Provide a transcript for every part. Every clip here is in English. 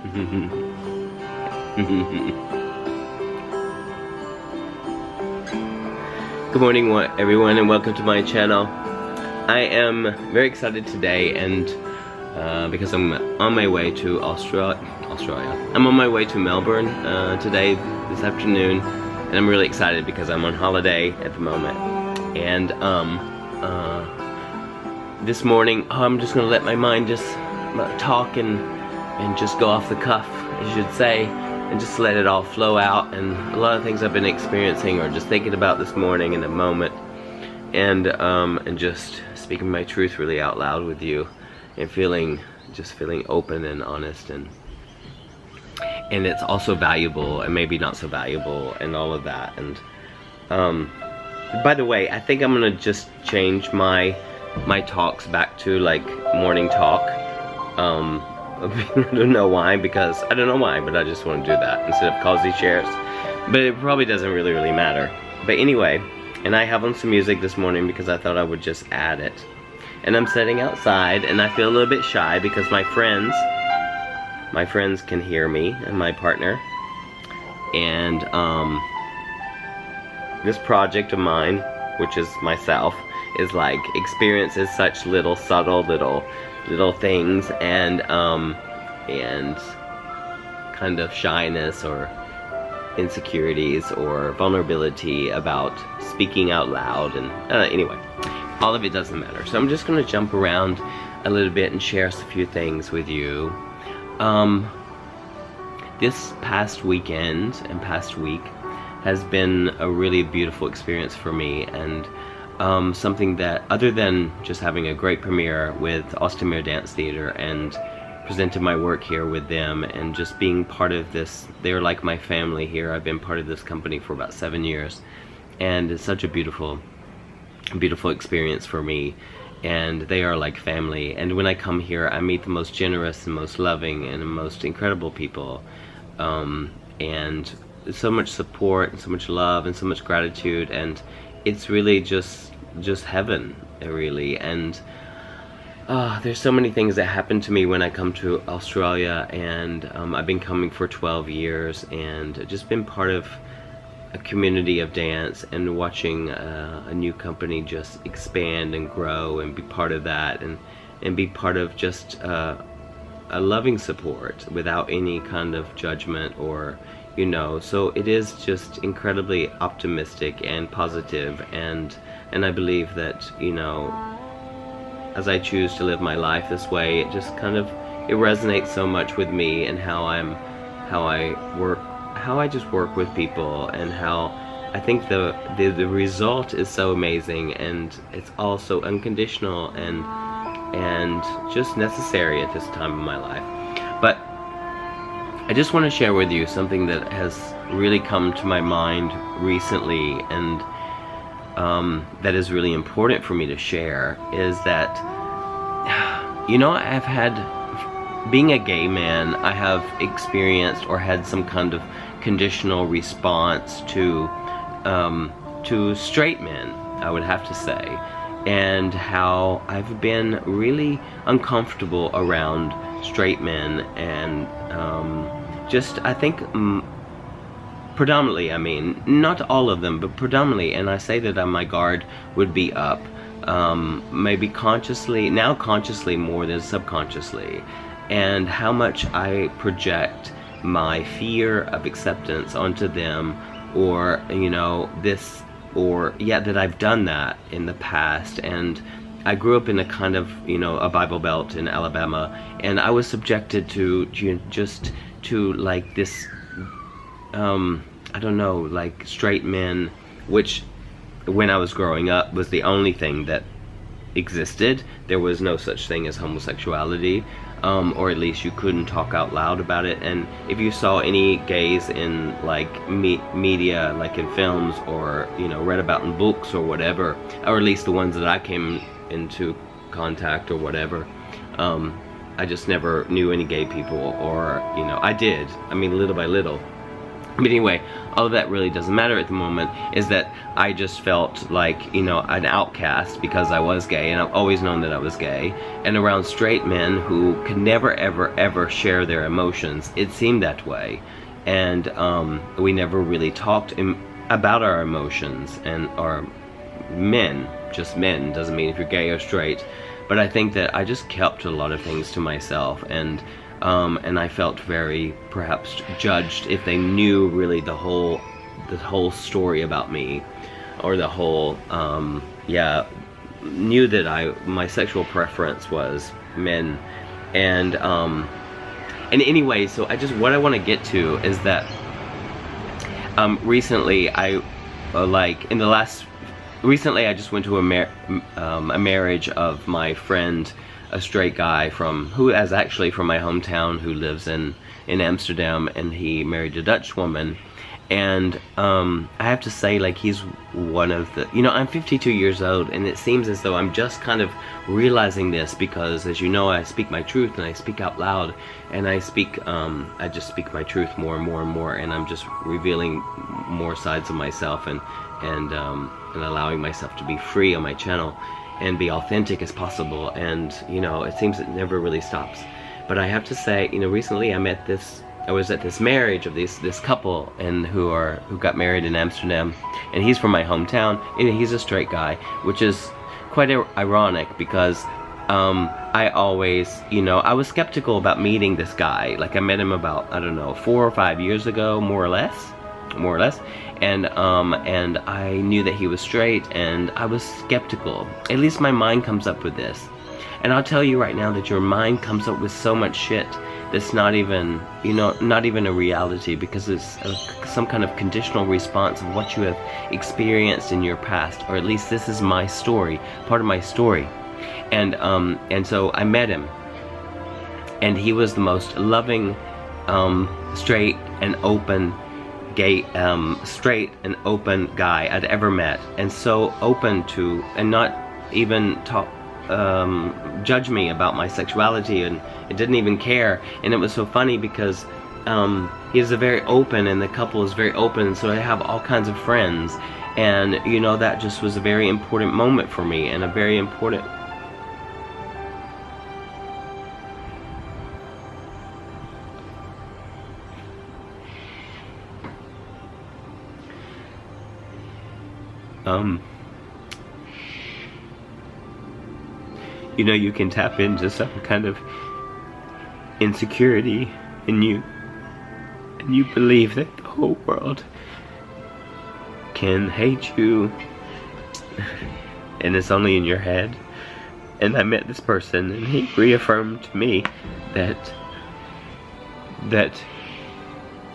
Good morning everyone, and welcome to my channel. I am very excited today, and because I'm on my way to Australia. I'm on my way to Melbourne today, this afternoon, and I'm really excited because I'm on holiday at the moment. And this morning, I'm just gonna let my mind just talk and just go off the cuff, I should say, and just let it all flow out. And a lot of things I've been experiencing or just thinking about this morning in a moment, and just speaking my truth really out loud with you, and feeling open and honest, and it's also valuable and maybe not so valuable and all of that. And by the way, I think I'm gonna just change my talks back to like morning talk. I don't know why, because I don't know why, but I just want to do that instead of cozy shares. But it probably doesn't really matter. But anyway, and I have on some music this morning because I thought I would just add it. And I'm sitting outside, and I feel a little bit shy because my friends can hear me, and my partner. And this project of mine, which is myself, is like experiences such subtle little things, and kind of shyness or insecurities or vulnerability about speaking out loud, and anyway, all of it doesn't matter. So I'm just gonna jump around a little bit and share a few things with you. This past weekend and past week has been a really beautiful experience for me, and something that, other than just having a great premiere with Austin Dance Theater and presented my work here with them, and just being part of this, they're like my family here. I've been part of this company for about 7 years, and it's such a beautiful experience for me, and they are like family. And when I come here, I meet the most generous and most loving and most incredible people, and so much support and so much love and so much gratitude, and it's really just heaven, really. And there's so many things that happen to me when I come to Australia, and I've been coming for 12 years and just been part of a community of dance, and watching a new company just expand and grow, and be part of that, and be part of just a loving support without any kind of judgment, or so it is just incredibly optimistic and positive, and I believe that, as I choose to live my life this way, it just kind of, it resonates so much with me, and how I just work with people, and how I think the result is so amazing, and it's all so unconditional and just necessary at this time of my life. But I just want to share with you something that has really come to my mind recently, and that is really important for me to share, is that, I've had, being a gay man, I have experienced or had some kind of conditional response to straight men, I would have to say, and how I've been really uncomfortable around straight men, and just, I think, predominantly, I mean, not all of them, but predominantly, and I say that my guard would be up, maybe consciously, now consciously more than subconsciously, and how much I project my fear of acceptance onto them, or, that I've done that in the past. And I grew up in a kind of, a Bible Belt in Alabama, and I was subjected to like this, I don't know, like straight men, which when I was growing up was the only thing that existed. There was no such thing as homosexuality, or at least you couldn't talk out loud about it. And if you saw any gays in like media, like in films, or read about in books or whatever, or at least the ones that I came into contact or whatever, I just never knew any gay people, or I did, I mean, little by little, But anyway, all of that really doesn't matter at the moment, is that I just felt like, you know, an outcast because I was gay, and I've always known that I was gay. And around straight men who could never, ever, ever share their emotions, it seemed that way. And we never really talked about our emotions, and our men, just men, doesn't mean if you're gay or straight. But I think that I just kept a lot of things to myself, and I felt very, perhaps, judged if they knew really the whole story about me, or the whole, yeah, knew that my sexual preference was men, and anyway, so what I want to get to is that, recently recently I just went to a marriage of my friend, a straight guy who is actually from my hometown, who lives in Amsterdam, and he married a Dutch woman. And I have to say, like, he's one of the, you know, I'm 52 years old, and it seems as though I'm just kind of realizing this, because, as you know, I speak my truth, and I speak out loud, and I just speak my truth more and more and more, and I'm just revealing more sides of myself, and allowing myself to be free on my channel and be authentic as possible. And, you know, it seems it never really stops. But I have to say, you know, recently I was at this marriage of this couple, and who got married in Amsterdam, and he's from my hometown, and he's a straight guy, which is quite ironic, because I always, you know, I was skeptical about meeting this guy. Like, I met him about, I don't know, 4 or 5 years ago, more or less, and I knew that he was straight, and I was skeptical. At least my mind comes up with this. And I'll tell you right now that your mind comes up with so much shit that's not even, you know, not even a reality, because it's some kind of conditional response of what you have experienced in your past, or at least this is my story, part of my story. And so I met him, and he was the most loving, straight and open guy I'd ever met, and so open to, and not even judge me about my sexuality, and it didn't even care. And it was so funny, because he is very open, and the couple is very open, so I have all kinds of friends, and, you know, that just was a very important moment for me, and a very important you know, you can tap into some kind of insecurity in you, and you believe that the whole world can hate you, and it's only in your head. And I met this person, and he reaffirmed to me that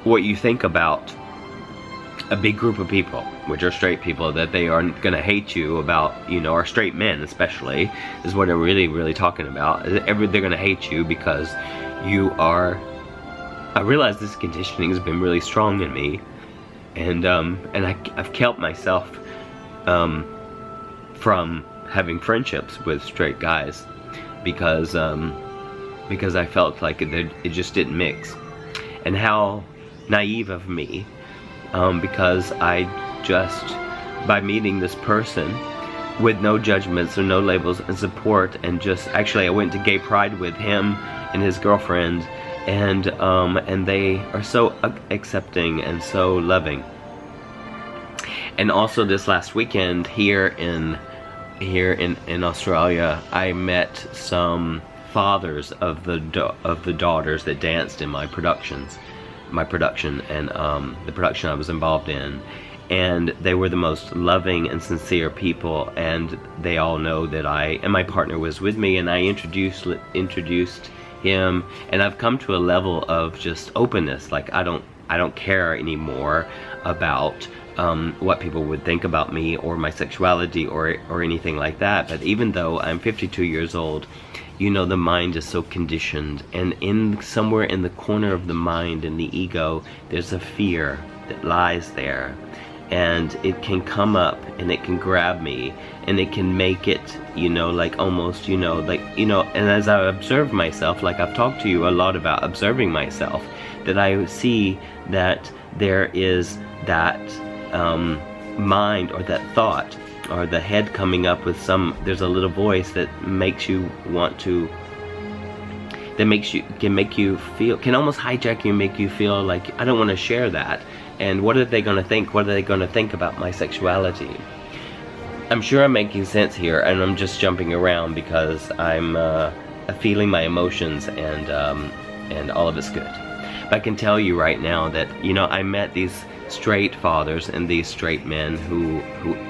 what you think about a big group of people, which are straight people, that they aren't gonna hate you about, you know, or straight men especially, is what I'm really talking about. They're gonna hate you because you are, I realize this conditioning has been really strong in me, and I've kept myself from having friendships with straight guys, because I felt like it just didn't mix. And how naive of me, because I just, by meeting this person with no judgments or no labels and support, and just, actually I went to gay pride with him and his girlfriend, and they are so accepting and so loving. And also this last weekend here in Australia, I met some fathers of the daughters that danced in my production, and the production I was involved in, and they were the most loving and sincere people, and they all know that and my partner was with me, and I introduced him, and I've come to a level of just openness. Like, I don't care anymore about what people would think about me or my sexuality or anything like that. But even though I'm 52 years old, you know, the mind is so conditioned, and somewhere in the corner of the mind, in the ego, there's a fear that lies there, and it can come up and it can grab me, and it can make it, you know, like almost, you know, like, you know, and as I observe myself, like I've talked to you a lot about observing myself, that I see that there is that mind or that thought or the head coming up with there's a little voice that makes you want to, can make you feel, can almost hijack you and make you feel like, I don't want to share that. And what are they going to think? What are they going to think about my sexuality? I'm sure I'm making sense here, and I'm just jumping around because I'm feeling my emotions, and all of it's good. But I can tell you right now that, you know, I met these straight fathers and these straight men who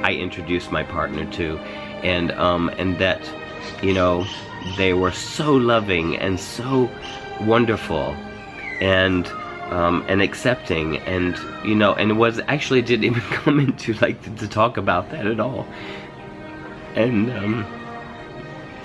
I introduced my partner to, and that, you know, they were so loving and so wonderful, and accepting, and, you know, and it was actually didn't even come into like to talk about that at all. And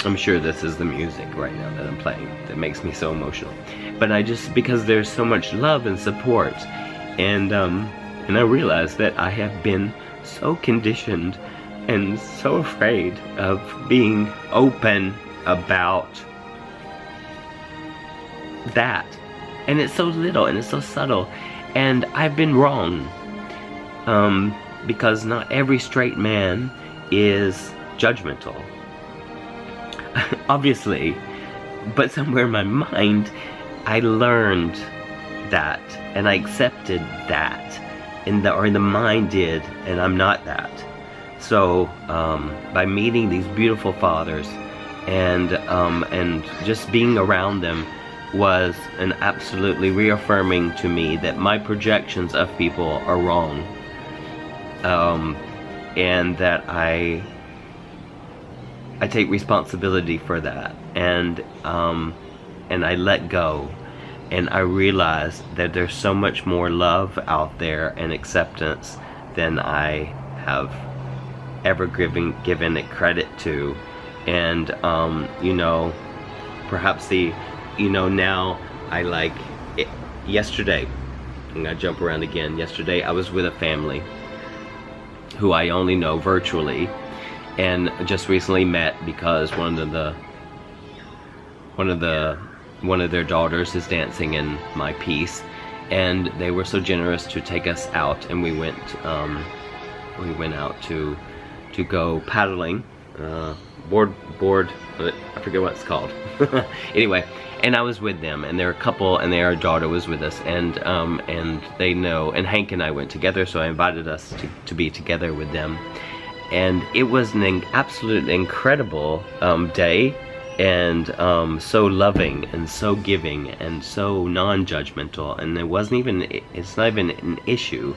I'm sure this is the music right now that I'm playing that makes me so emotional, but I just, because there's so much love and support, and I realized that I have been so conditioned and so afraid of being open about that. And it's so little, and it's so subtle, and I've been wrong, because not every straight man is judgmental, obviously, but somewhere in my mind, I learned that, and I accepted that, or the mind did, and I'm not that. So, by meeting these beautiful fathers, and just being around them, was an absolutely reaffirming to me that my projections of people are wrong, and that I take responsibility for that, and I let go, and I realize that there's so much more love out there and acceptance than I have ever given it credit to, and you know, perhaps you know, now I like it. Yesterday, I'm gonna jump around again. Yesterday I was with a family who I only know virtually, and just recently met because one of their daughters is dancing in my piece, and they were so generous to take us out, and we went out to go paddling, board, I forget what it's called. Anyway, and I was with them, and they're a couple, and their daughter was with us, and they know, and Hank and I went together, so I invited us to be together with them, and it was an absolutely incredible day, and so loving, and so giving, and so non-judgmental, and it's not even an issue,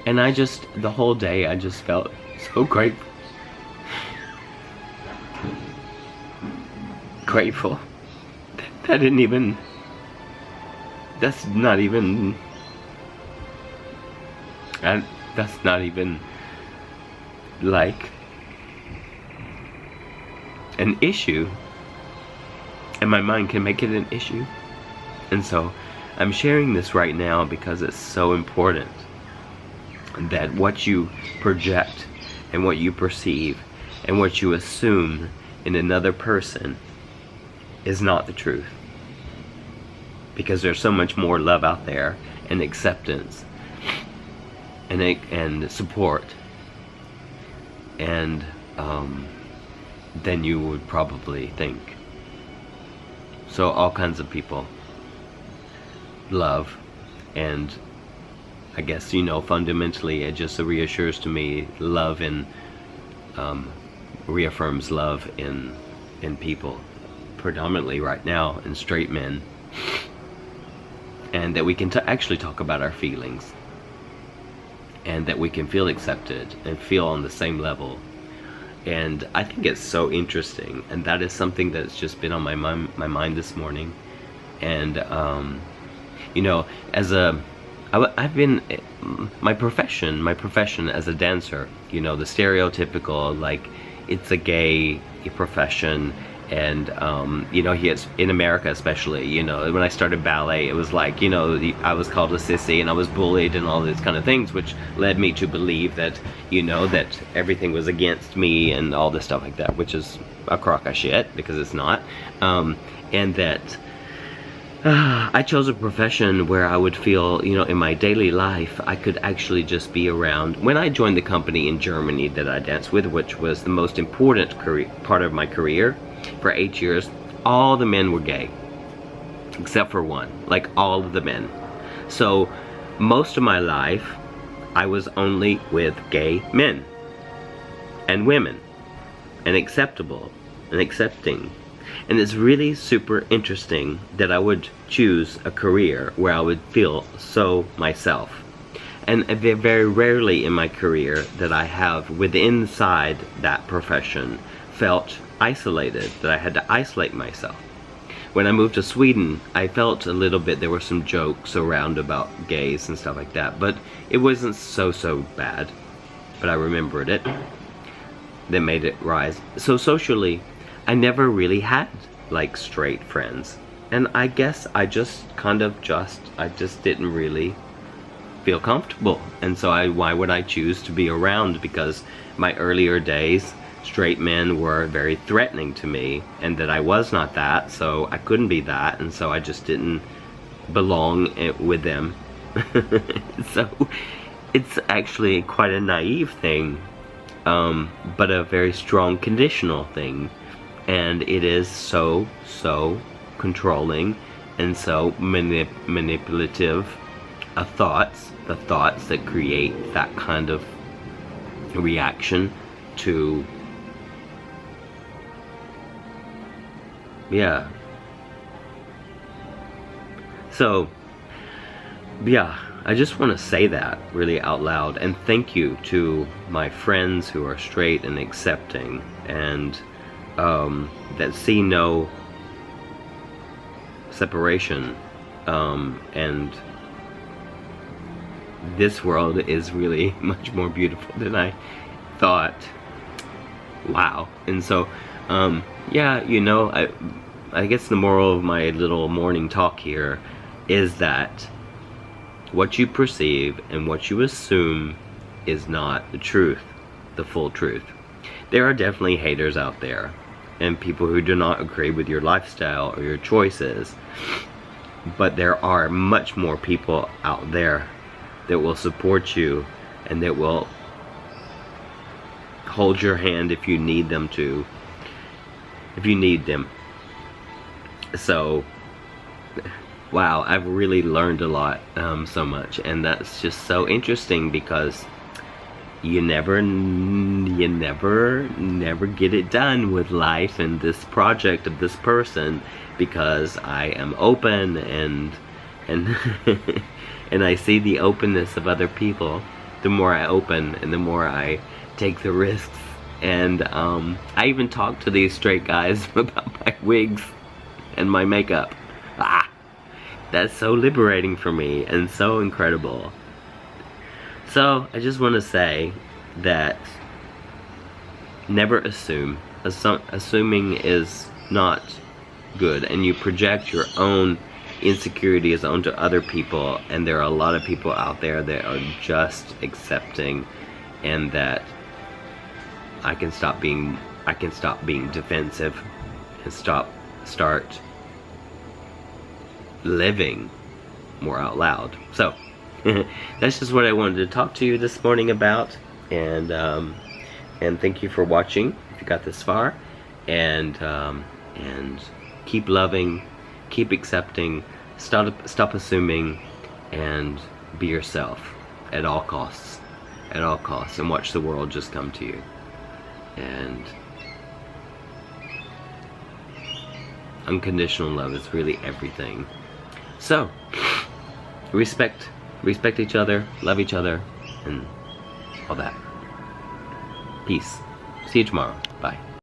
and the whole day, I just felt so grateful. That's not even like an issue, and my mind can make it an issue. And so I'm sharing this right now because it's so important that what you project and what you perceive and what you assume in another person is not the truth, because there's so much more love out there, and acceptance, and support, and than you would probably think. So all kinds of people love, and I guess, you know, fundamentally it just reassures to me love, and reaffirms love in people, predominantly right now in straight men, and that we can actually talk about our feelings, and that we can feel accepted and feel on the same level. And I think it's so interesting, and that is something that's just been on my mind this morning. And you know, I've been, my profession as a dancer, you know, the stereotypical, like, it's a gay profession, And you know, in America especially, you know, when I started ballet, it was like, you know, I was called a sissy and I was bullied and all these kind of things, which led me to believe that, you know, that everything was against me and all this stuff like that, which is a crock of shit, because it's not. And that I chose a profession where I would feel, you know, in my daily life, I could actually just be around. When I joined the company in Germany that I danced with, which was the most important part of my career, for 8 years, all the men were gay, except for one, like all of the men. So most of my life, I was only with gay men and women, and acceptable and accepting. And it's really super interesting that I would choose a career where I would feel so myself. And very rarely in my career that I have within inside that profession felt isolated, that I had to isolate myself. When I moved to Sweden, I felt a little bit, there were some jokes around about gays and stuff like that, but it wasn't so bad. But I remembered it. That made it rise. So socially, I never really had like straight friends. And I guess I just I just didn't really feel comfortable. And so why would I choose to be around? Because my earlier days, straight men were very threatening to me, and that I was not that, so I couldn't be that, and so I just didn't belong with them. So it's actually quite a naive thing, but a very strong conditional thing, and it is so controlling and so manipulative of thoughts, the thoughts that create that kind of reaction to, yeah. So, yeah, I just want to say that really out loud, and thank you to my friends who are straight and accepting, and that see no separation, and this world is really much more beautiful than I thought. Wow. And so, yeah, you know, I guess the moral of my little morning talk here is that what you perceive and what you assume is not the truth, the full truth. There are definitely haters out there, and people who do not agree with your lifestyle or your choices, but there are much more people out there that will support you and that will hold your hand if you need them to, if you need them. So, wow, I've really learned a lot, so much, and that's just so interesting, because you never get it done with life and this project of this person, because I am open and and I see the openness of other people. The more I open and the more I take the risks, and I even talk to these straight guys about my wigs and my makeup. That's so liberating for me and so incredible. So I just want to say that never assume. Assuming is not good, and you project your own insecurities onto other people, and there are a lot of people out there that are just accepting, and that I can stop being defensive and start living more out loud. So that's just what I wanted to talk to you this morning about, and thank you for watching if you got this far, and keep loving, keep accepting, stop assuming, and be yourself at all costs, and watch the world just come to you. And unconditional love is really everything. So respect each other, love each other, and all that. Peace. See you tomorrow.